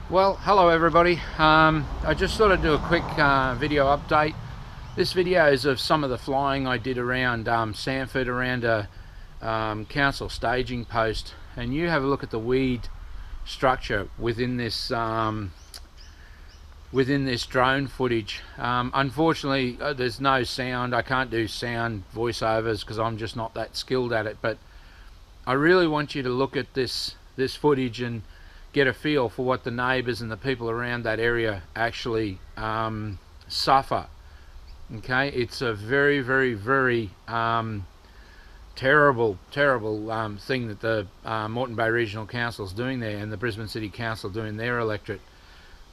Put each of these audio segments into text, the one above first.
Well, hello everybody. I just thought I'd do a quick video update. This video is of some of the flying I did around Samford, around a council staging post, and you have a look at the weed structure within this drone footage. Unfortunately, there's no sound. I can't do sound voiceovers because I'm just not that skilled at it. But I really want you to look at this footage and get a feel for what the neighbours and the people around that area actually suffer. Okay, it's a very, very, very terrible thing that the Moreton Bay Regional Council is doing there, and the Brisbane City Council doing their electorate.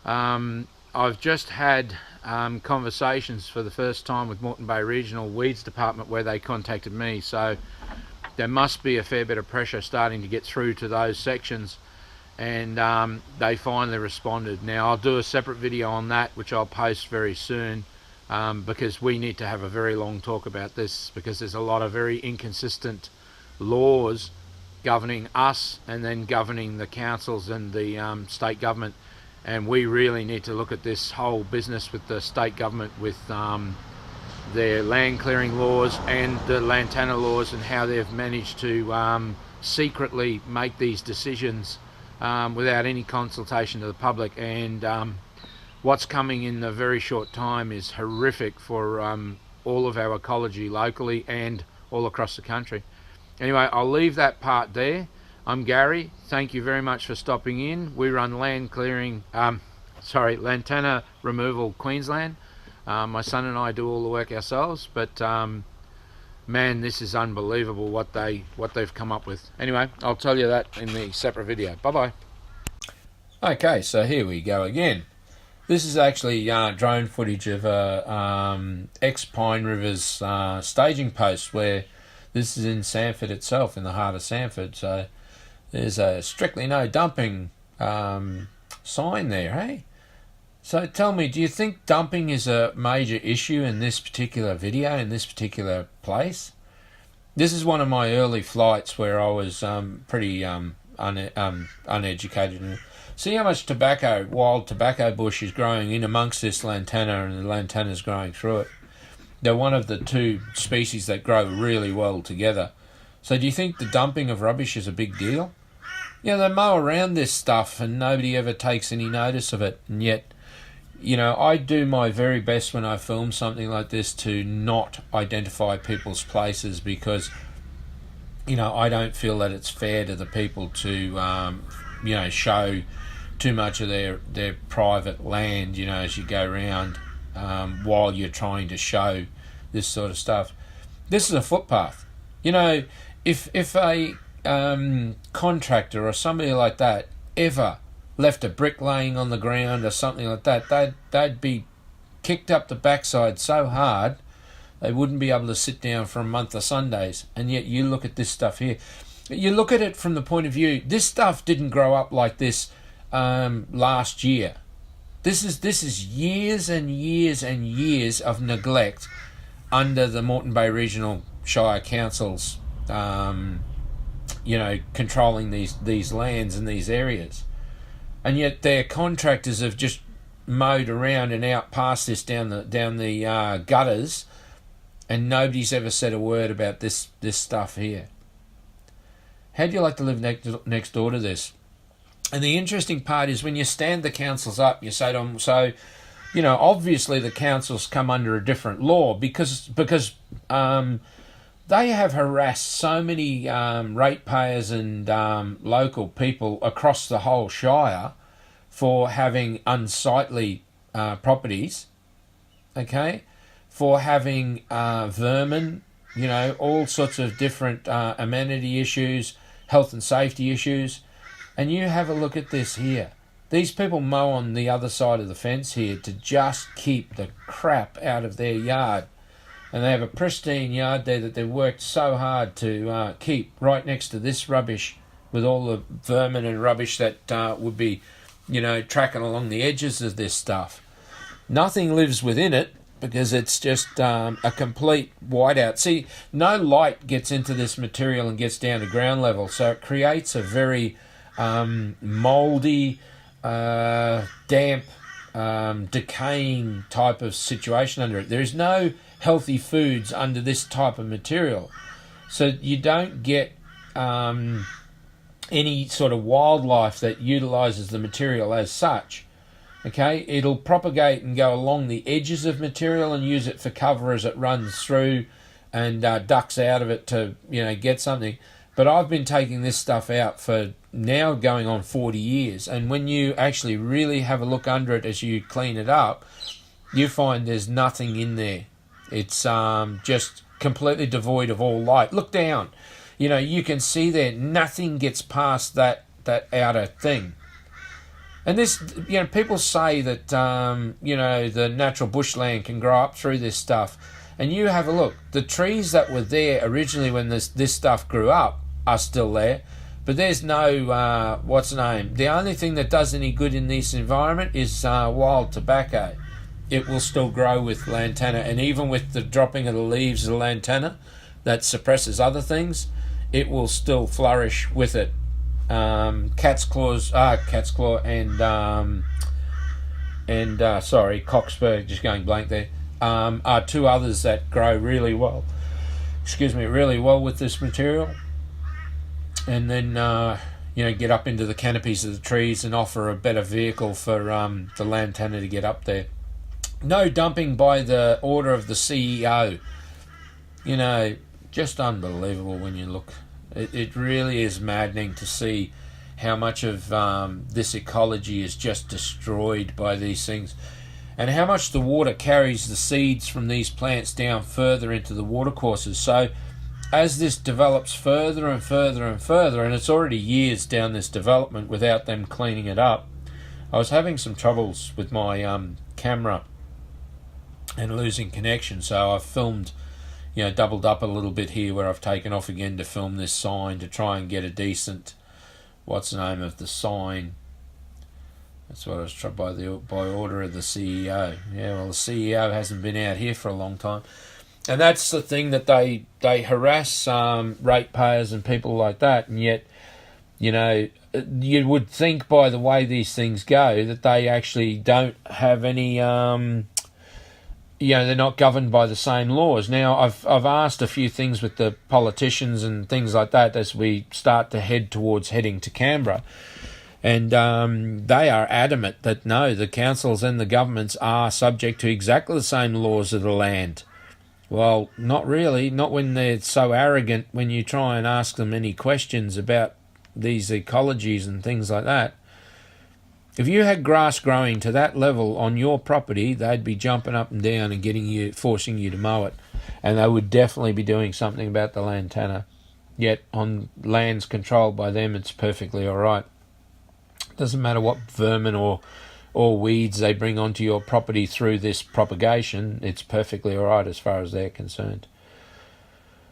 I've just had conversations for the first time with Moreton Bay Regional Weeds Department where they contacted me, so there must be a fair bit of pressure starting to get through to those sections, and they finally responded. Now I'll do a separate video on that which I'll post very soon, because we need to have a very long talk about this, because there's a lot of very inconsistent laws governing us and then governing the councils and the state government, and we really need to look at this whole business with the state government, with their land clearing laws and the lantana laws, and how they've managed to secretly make these decisions without any consultation to the public. And what's coming in a very short time is horrific for all of our ecology locally and all across the country. Anyway, I'll leave that part there. I'm Gary. Thank you very much for stopping in. We run land clearing, lantana removal Queensland. My son and I do all the work ourselves, but man, this is unbelievable what they've come up with. Anyway, I'll tell you that in the separate video. Bye bye. Okay, so here we go again. This is actually drone footage of ex-Pine Rivers staging post, where this is in Samford itself, in the heart of Samford. So there's a strictly no dumping sign there, hey? So tell me, do you think dumping is a major issue in this particular video, in this particular place? This is one of my early flights where I was pretty uneducated. See how much wild tobacco bush is growing in amongst this lantana, and the lantana is growing through it. They're one of the two species that grow really well together. So do you think the dumping of rubbish is a big deal? Yeah, they mow around this stuff and nobody ever takes any notice of it. And yet, you know, I do my very best when I film something like this to not identify people's places, because, you know, I don't feel that it's fair to the people to, show too much of their private land, you know, as you go around while you're trying to show this sort of stuff. This is a footpath. You know, if a contractor or somebody like that ever left a brick laying on the ground or something like that, they'd be kicked up the backside so hard they wouldn't be able to sit down for a month of Sundays. And yet you look at this stuff here. You look at it from the point of view, this stuff didn't grow up like this last year. This is years and years and years of neglect under the Moreton Bay Regional Shire Councils, controlling these lands and these areas. And yet their contractors have just mowed around and out past this down the gutters, and nobody's ever said a word about this stuff here. How do you like to live next door to this? And the interesting part is when you stand the councils up, you say to them, so, you know, obviously the councils come under a different law because they have harassed so many ratepayers and local people across the whole Shire for having unsightly properties, okay, for having vermin, you know, all sorts of different amenity issues, health and safety issues. And you have a look at this here. These people mow on the other side of the fence here to just keep the crap out of their yard. And they have a pristine yard there that they've worked so hard to keep right next to this rubbish, with all the vermin and rubbish that would be, you know, tracking along the edges of this stuff. Nothing lives within it because it's just a complete whiteout. See, no light gets into this material and gets down to ground level, so it creates a very mouldy, damp, decaying type of situation under it. There is no healthy foods under this type of material. So you don't get any sort of wildlife that utilises the material as such. Okay, it'll propagate and go along the edges of material and use it for cover as it runs through and ducks out of it to, get something. But I've been taking this stuff out for now going on 40 years. And when you actually really have a look under it as you clean it up, you find there's nothing in there. It's just completely devoid of all light. Look down. You can see there nothing gets past that outer thing. And this, people say that, the natural bushland can grow up through this stuff. And you have a look. The trees that were there originally when this stuff grew up are still there. But there's no, the only thing that does any good in this environment is wild tobacco. It will still grow with lantana. And even with the dropping of the leaves of the lantana that suppresses other things, it will still flourish with it. Cat's claw and cockspur, just going blank there, are two others that grow really well with this material. And then, get up into the canopies of the trees and offer a better vehicle for the lantana to get up there. No dumping by the order of the CEO. Just unbelievable when you look. It really is maddening to see how much of this ecology is just destroyed by these things, and how much the water carries the seeds from these plants down further into the watercourses. So as this develops further and further and further, and it's already years down this development without them cleaning it up. I was having some troubles with my camera and losing connection, so I've filmed, doubled up a little bit here where I've taken off again to film this sign to try and get a decent, what's the name of the sign? That's what I was trying by order of the CEO. Yeah, well, the CEO hasn't been out here for a long time. And that's the thing, that they harass ratepayers and people like that, and yet, you would think by the way these things go that they actually don't have any, they're not governed by the same laws. Now, I've asked a few things with the politicians and things like that as we start to heading to Canberra, and they are adamant that no, the councils and the governments are subject to exactly the same laws of the land. Well, not really, not when they're so arrogant when you try and ask them any questions about these ecologies and things like that. If you had grass growing to that level on your property, they'd be jumping up and down and forcing you to mow it. And they would definitely be doing something about the lantana. Yet on lands controlled by them, it's perfectly all right. Doesn't matter what vermin or weeds they bring onto your property through this propagation, it's perfectly all right as far as they're concerned.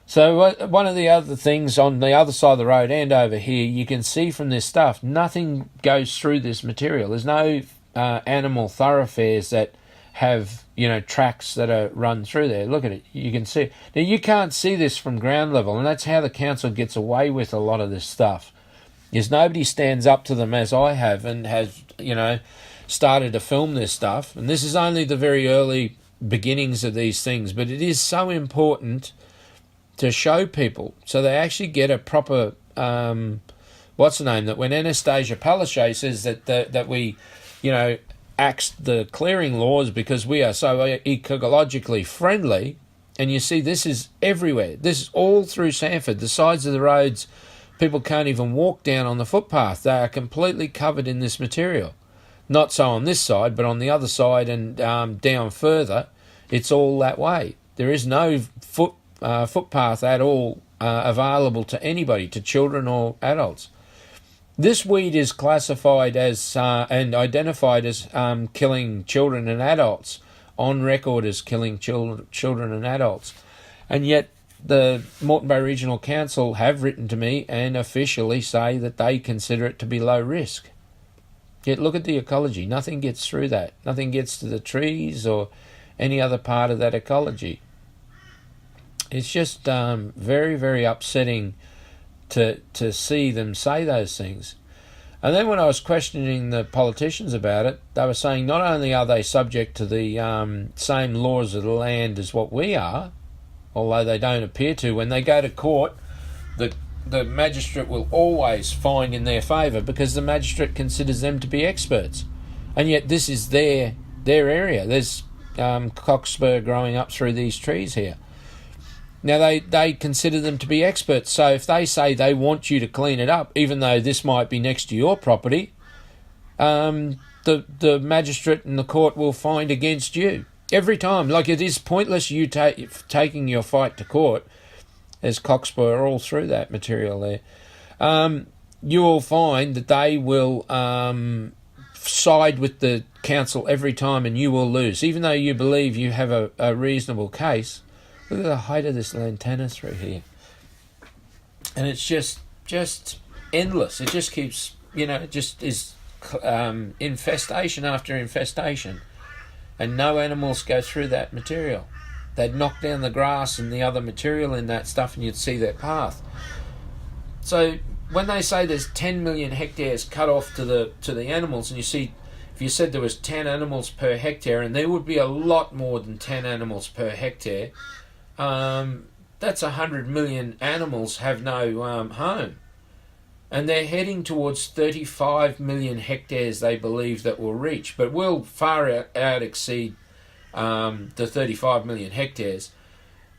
So one of the other things on the other side of the road and over here, you can see from this stuff, nothing goes through this material. There's no animal thoroughfares that have, tracks that are run through there. Look at it. You can see it. Now, you can't see this from ground level, and that's how the council gets away with a lot of this stuff, is nobody stands up to them as I have and has, started to film this stuff. And this is only the very early beginnings of these things, but it is so important to show people so they actually get a proper that when Anastasia Palaszczuk says that we axed the clearing laws because we are so ecologically friendly, and you see this is everywhere, this is all through Samford, the sides of the roads, people can't even walk down on the footpath, they are completely covered in this material. Not so on this side, but on the other side and down further, it's all that way. There is no footpath at all available to anybody, to children or adults. This weed is classified as and identified as killing children and adults, on record as killing children and adults. And yet the Moreton Bay Regional Council have written to me and officially say that they consider it to be low risk. Yet look at the ecology. Nothing gets through that. Nothing gets to the trees or any other part of that ecology. It's just very, very upsetting to see them say those things. And then when I was questioning the politicians about it, they were saying not only are they subject to the same laws of the land as what we are, although they don't appear to, when they go to court, the magistrate will always find in their favour because the magistrate considers them to be experts. And yet this is their area. There's cockspur growing up through these trees here. Now, they consider them to be experts, so if they say they want you to clean it up, even though this might be next to your property, the magistrate and the court will find against you. Every time. Like, it is pointless you taking your fight to court. There's cockspur all through that material there. You will find that they will side with the council every time and you will lose, even though you believe you have a reasonable case. Look at the height of this lantana through here. And it's just endless. It just keeps, it just is infestation after infestation. And no animals go through that material. They'd knock down the grass and the other material in that stuff and you'd see their path. So when they say there's 10 million hectares cut off to the animals, and you see, if you said there was 10 animals per hectare, and there would be a lot more than 10 animals per hectare, that's 100 million animals have no home. And they're heading towards 35 million hectares they believe that will reach, but will far out exceed the 35 million hectares.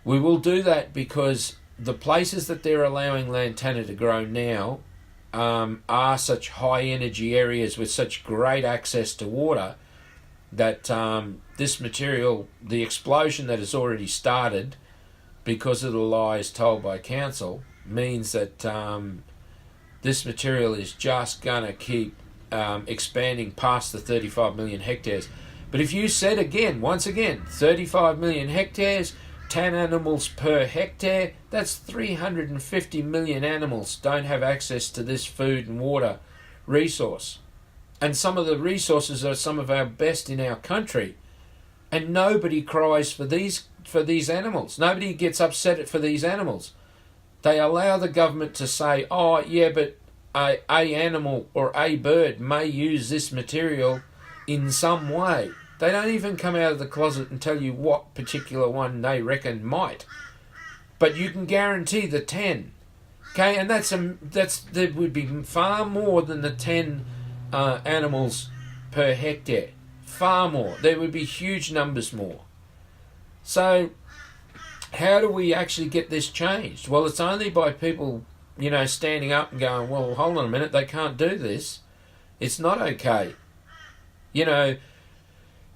We will do that because the places that they're allowing lantana to grow now are such high energy areas with such great access to water that this material, the explosion that has already started because of the lies told by council, means that this material is just going to keep expanding past the 35 million hectares. But if you said once again, 35 million hectares, 10 animals per hectare, that's 350 million animals don't have access to this food and water resource. And some of the resources are some of our best in our country. And nobody cries for these animals. Nobody gets upset for these animals. They allow the government to say, oh yeah, but a animal or a bird may use this material in some way. They don't even come out of the closet and tell you what particular one they reckon might. But you can guarantee the 10. Okay, and there would be far more than the 10 animals per hectare. Far more. There would be huge numbers more. So how do we actually get this changed? Well, it's only by people, standing up and going, well, hold on a minute, they can't do this. It's not okay.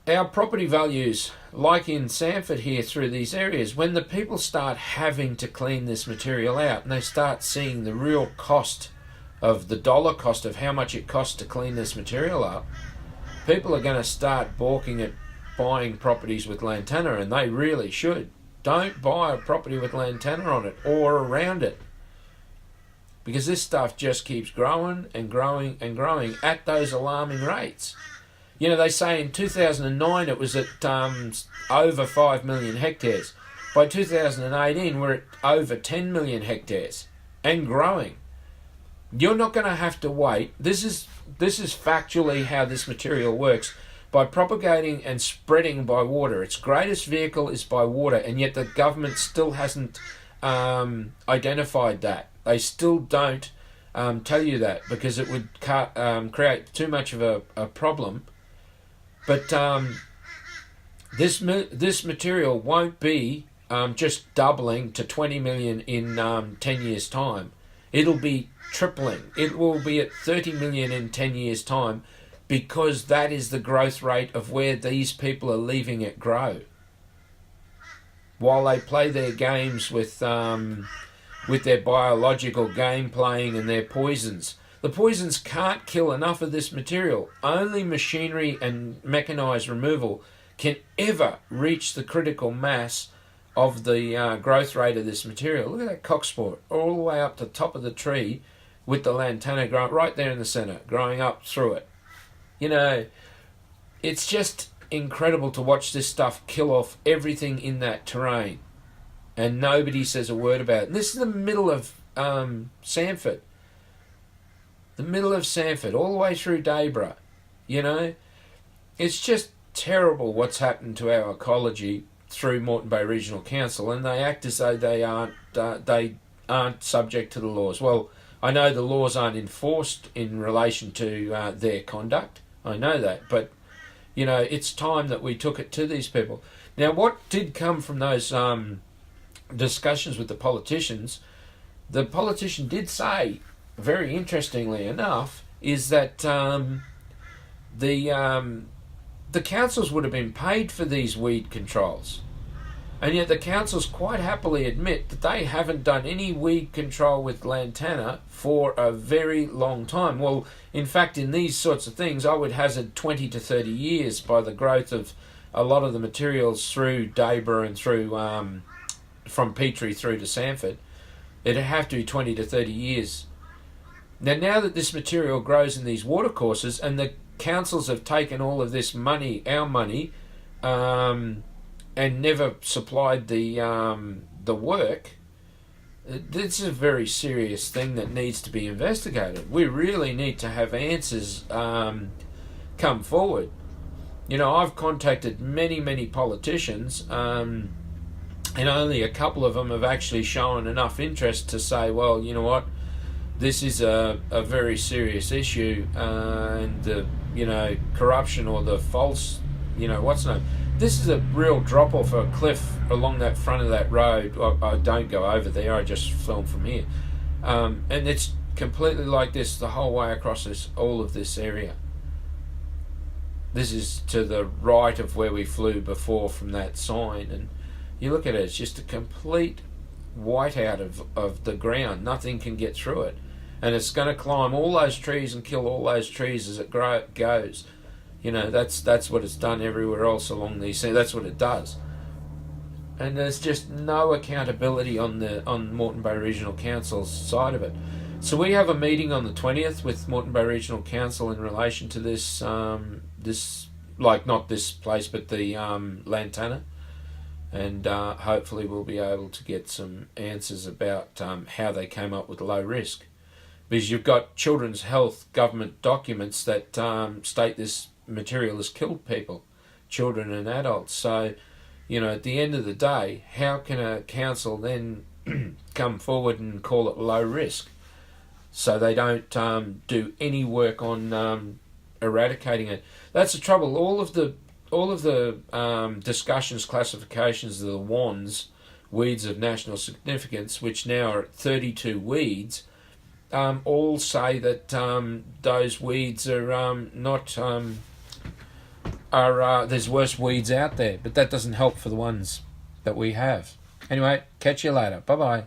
Our property values, like in Samford here through these areas, when the people start having to clean this material out and they start seeing the real cost of the dollar cost of how much it costs to clean this material up, people are going to start balking at buying properties with lantana, and they really should. Don't buy a property with lantana on it or around it, because this stuff just keeps growing and growing and growing at those alarming rates. They say in 2009 it was at over 5 million hectares. By 2018 we're at over 10 million hectares and growing. You're not going to have to wait. This is factually how this material works. By propagating and spreading by water. Its greatest vehicle is by water, and yet the government still hasn't identified that. They still don't tell you that because it would create too much of a problem. But this material won't be just doubling to 20 million in 10 years' time. It'll be tripling. It will be at 30 million in 10 years' time, because that is the growth rate of where these people are leaving it grow. While they play their games with their biological game playing and their poisons. The poisons can't kill enough of this material. Only machinery and mechanised removal can ever reach the critical mass of the growth rate of this material. Look at that cockspur, all the way up to the top of the tree with the lantana growing right there in the centre, growing up through it. It's just incredible to watch this stuff kill off everything in that terrain. And nobody says a word about it. And this is the middle of Samford. the middle of Samford, all the way through Dayborough. You know, it's just terrible what's happened to our ecology through Moreton Bay Regional Council, and they act as though they aren't subject to the laws. Well, I know the laws aren't enforced in relation to their conduct. I know that, but you know, it's time that we took it to these people. Now, what did come from those discussions with the politician did say, very interestingly enough, is that the councils would have been paid for these weed controls. And yet the councils quite happily admit that they haven't done any weed control with lantana for a very long time. Well, in fact, in these sorts of things, I would hazard 20 to 30 years by the growth of a lot of the materials through Dayborough and through from Petrie through to Samford. It'd have to be 20 to 30 years. Now that this material grows in these watercourses and the councils have taken all of this money, our money, and never supplied the work, this is a very serious thing that needs to be investigated. We really need to have answers come forward. You know, I've contacted many politicians, and only a couple of them have actually shown enough interest to say, well, you know what, this is a very serious issue, and the, you know, corruption or the false, you know, this is a real drop-off a cliff along that front of that road. I don't go over there, I just film from here. And it's completely like this the whole way across all of this area. This is to the right of where we flew before from that sign, and you look at it, it's just a complete whiteout of the ground. Nothing can get through it. And it's going to climb all those trees and kill all those trees as it goes. You know, that's what it's done everywhere else along these. That's what it does. And there's just no accountability on Moreton Bay Regional Council's side of it. So we have a meeting on the 20th with Moreton Bay Regional Council in relation to this, like not this place, but the lantana. And hopefully we'll be able to get some answers about how they came up with low risk. Because you've got Children's Health government documents that state this material has killed people, children and adults. So, you know, at the end of the day, how can a council then come forward and call it low risk? So they don't do any work on eradicating it. That's the trouble. All of the discussions, classifications of the WANs, weeds of national significance, which now are at 32 weeds, all say that those weeds are not there's worse weeds out there, but that doesn't help for the ones that we have. Anyway, catch you later. Bye bye.